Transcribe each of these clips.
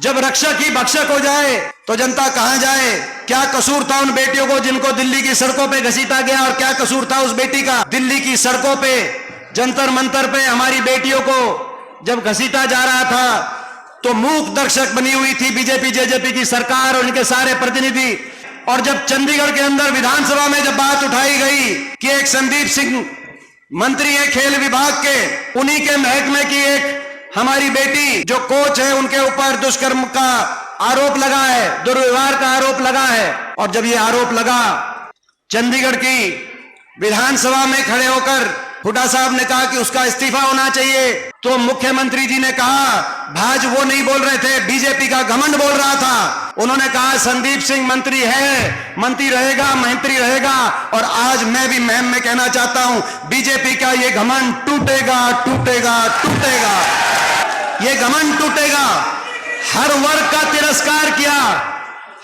जब रक्षक ही भक्षक हो जाए तो जनता कहां जाए? क्या कसूर था उन बेटियों को जिनको दिल्ली की सड़कों पे घसीटा गया, और क्या कसूर था उस बेटी का? दिल्ली की सड़कों पे, जंतर मंतर पे हमारी बेटियों को जब घसीटा जा रहा था तो मूक दर्शक बनी हुई थी बीजेपी जेजेपी की सरकार और उनके सारे प्रतिनिधि। और जब चंडीगढ़ के अंदर विधानसभा में जब बात उठाई गई कि एक संदीप सिंह मंत्री है खेल विभाग के, उन्हीं के महकमे की एक हमारी बेटी जो कोच है उनके ऊपर दुष्कर्म का आरोप लगा है, दुर्व्यवहार का आरोप लगा है। और जब ये आरोप लगा, चंडीगढ़ की विधानसभा में खड़े होकर हुड्डा साहब ने कहा कि उसका इस्तीफा होना चाहिए, तो मुख्यमंत्री जी ने कहा, भाज वो नहीं बोल रहे थे, बीजेपी का घमंड बोल रहा था। उन्होंने कहा संदीप सिंह मंत्री है, मंत्री रहेगा, मंत्री रहेगा। और आज मैं भी महम में कहना चाहता हूं, बीजेपी का ये घमंड टूटेगा, टूटेगा, टूटेगा। ये घमंड टूटेगा। हर वर्ग का तिरस्कार किया,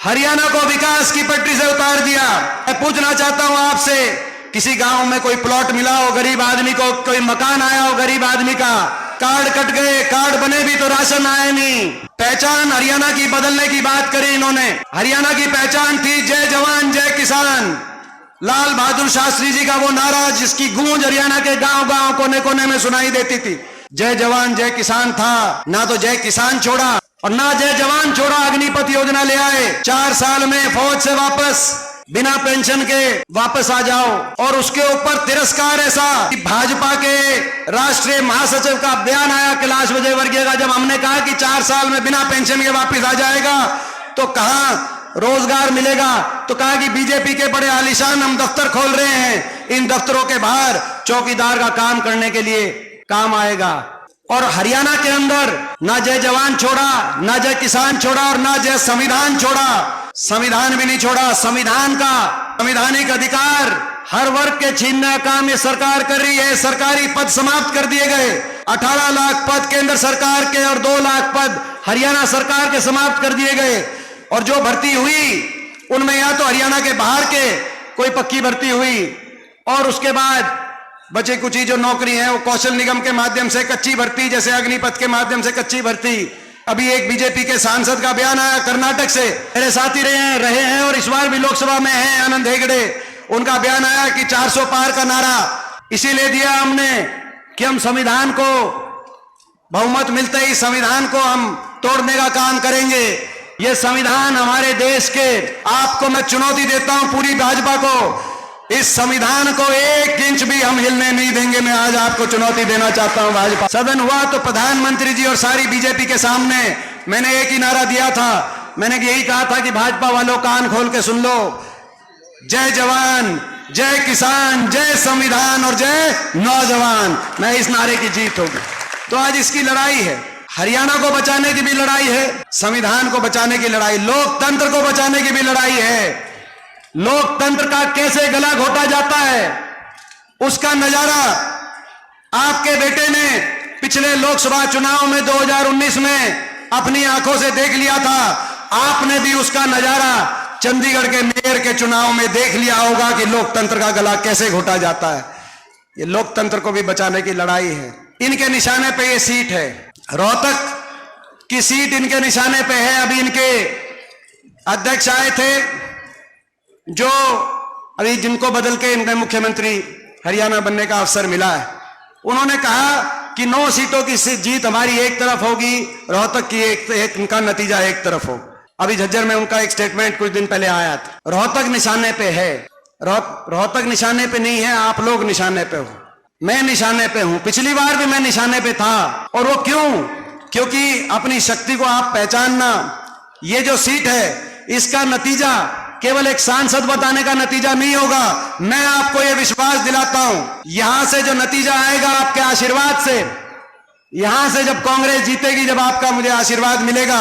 हरियाणा को विकास की पटरी से उतार दिया। मैं पूछना चाहता हूं आपसे, किसी गांव में कोई प्लॉट मिला हो गरीब आदमी को, कोई मकान आया हो गरीब आदमी का, कार्ड कट गए, कार्ड बने भी तो राशन आया नहीं। पहचान हरियाणा की बदलने की बात करी इन्होंने। हरियाणा की पहचान थी जय जवान जय किसान, लाल बहादुर शास्त्री जी का वो नारा जिसकी गूंज हरियाणा के गांव गांव कोने कोने में सुनाई देती थी। जय जवान जय किसान था, ना तो जय किसान छोड़ा और ना जय जवान छोड़ा। अग्निपथ योजना ले आए, 4 साल में फौज से वापस बिना पेंशन के वापस आ जाओ। और उसके ऊपर तिरस्कार ऐसा कि भाजपा के राष्ट्रीय महासचिव का बयान आया कैलाश विजयवर्गीय का, जब हमने कहा कि 4 साल में बिना पेंशन के वापस आ जाएगा तो कहां रोजगार मिलेगा, तो कहा कि बीजेपी के बड़े आलीशान हम दफ्तर खोल रहे हैं, इन दफ्तरों के बाहर चौकीदार का काम करने के लिए काम आएगा। और हरियाणा के अंदर ना जय जवान छोड़ा, ना जय किसान छोड़ा और ना जय संविधान छोड़ा। संविधान भी नहीं छोड़ा। संविधान का संवैधानिक अधिकार हर वर्ग के छीनने का काम ये सरकार कर रही है। सरकारी पद समाप्त कर दिए गए, 18 लाख पद केंद्र सरकार के और 2 लाख पद हरियाणा सरकार के समाप्त कर दिए गए। और जो भर्ती हुई उनमें या तो हरियाणा के बाहर के कोई पक्की भर्ती हुई, और उसके बाद बचे कुछ ही जो नौकरी है वो कौशल निगम के माध्यम से कच्ची भर्ती, जैसे अग्निपथ के माध्यम से कच्ची भर्ती। अभी एक बीजेपी के सांसद का बयान आया कर्नाटक से, मेरे साथी रहे हैं और इस बार भी लोकसभा में हैं, आनंद हेगड़े। उनका बयान आया कि 400 पार का नारा इसीलिए दिया हमने कि हम संविधान को बहुमत मिलते ही संविधान को हम तोड़ने का काम करेंगे। ये संविधान हमारे देश के, आपको मैं चुनौती देता हूं पूरी भाजपा को, इस संविधान को 1 इंच भी हम हिलने नहीं देंगे। मैं आज आपको चुनौती देना चाहता हूं भाजपा। सदन हुआ तो प्रधानमंत्री जी और सारी बीजेपी के सामने मैंने एक ही नारा दिया था, मैंने यही कहा था कि भाजपा वालों कान खोल के सुन लो, जय जवान जय किसान जय संविधान और जय नौजवान। मैं इस नारे की जीत होगी। तो आज इसकी लड़ाई है, हरियाणा को बचाने की भी लड़ाई है, संविधान को बचाने की लड़ाई, लोकतंत्र को बचाने की भी लड़ाई है। लोकतंत्र का कैसे गला घोटा जाता है उसका नजारा आपके बेटे ने पिछले लोकसभा चुनाव में 2019 में अपनी आंखों से देख लिया था। आपने भी उसका नजारा चंडीगढ़ के मेयर के चुनाव में देख लिया होगा कि लोकतंत्र का गला कैसे घोटा जाता है। ये लोकतंत्र को भी बचाने की लड़ाई है। इनके निशाने पे ये सीट है, रोहतक की सीट इनके निशाने पे है। अभी इनके अध्यक्ष आए थे जो अभी जिनको बदल के इनके मुख्यमंत्री हरियाणा बनने का अवसर मिला है, उन्होंने कहा कि 9 सीटों की जीत हमारी एक तरफ होगी, रोहतक की एक इनका नतीजा एक तरफ हो। अभी झज्जर में उनका एक स्टेटमेंट कुछ दिन पहले आया था। रोहतक निशाने पे है, रोहतक निशाने पे नहीं है, आप लोग निशाने पे हो, मैं निशाने पे हूं। पिछली बार भी मैं निशाने पे था। और वो क्यों? क्योंकि अपनी शक्ति को आप पहचानना। ये जो सीट है इसका नतीजा केवल एक सांसद बताने का नतीजा नहीं होगा। मैं आपको यह विश्वास दिलाता हूं, यहां से जो नतीजा आएगा आपके आशीर्वाद से, यहां से जब कांग्रेस जीतेगी, जब आपका मुझे आशीर्वाद मिलेगा,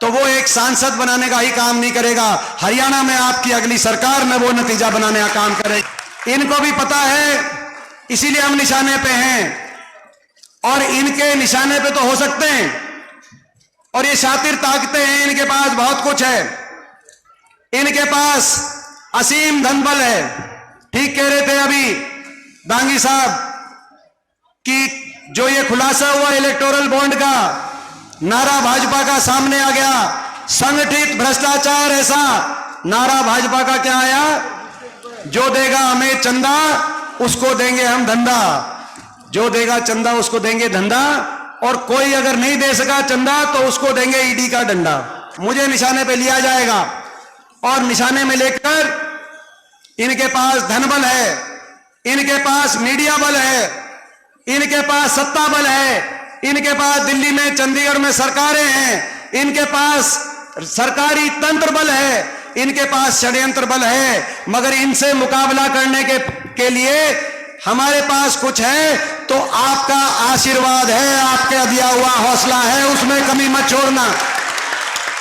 तो वो एक सांसद बनाने का ही काम नहीं करेगा, हरियाणा में आपकी अगली सरकार में वो नतीजा बनाने का काम करेगी। इनको भी पता है, इसीलिए हम निशाने पे हैं। और इनके निशाने पे तो हो सकते हैं, और ये शातिर ताकतें हैं, इनके पास बहुत कुछ है, इनके पास असीम धनबल है। ठीक कह रहे थे अभी दांगी साहब कि जो ये खुलासा हुआ इलेक्टोरल बॉन्ड का, नारा भाजपा का सामने आ गया, संगठित भ्रष्टाचार ऐसा। नारा भाजपा का क्या आया? जो देगा हमें चंदा उसको देंगे हम धंधा, जो देगा चंदा उसको देंगे धंधा, और कोई अगर नहीं दे सका चंदा तो उसको देंगे ईडी का डंडा। मुझे निशाने पे लिया जाएगा और निशाने में लेकर इनके पास धन बल है, इनके पास मीडिया बल है, इनके पास सत्ता बल है, इनके पास दिल्ली में चंडीगढ़ में सरकारें हैं, इनके पास सरकारी तंत्र बल है, इनके पास षड्यंत्र बल है। मगर इनसे मुकाबला करने के लिए हमारे पास कुछ है तो आपका आशीर्वाद है, आपके दिया हुआ हौसला है, उसमें कमी मत छोड़ना।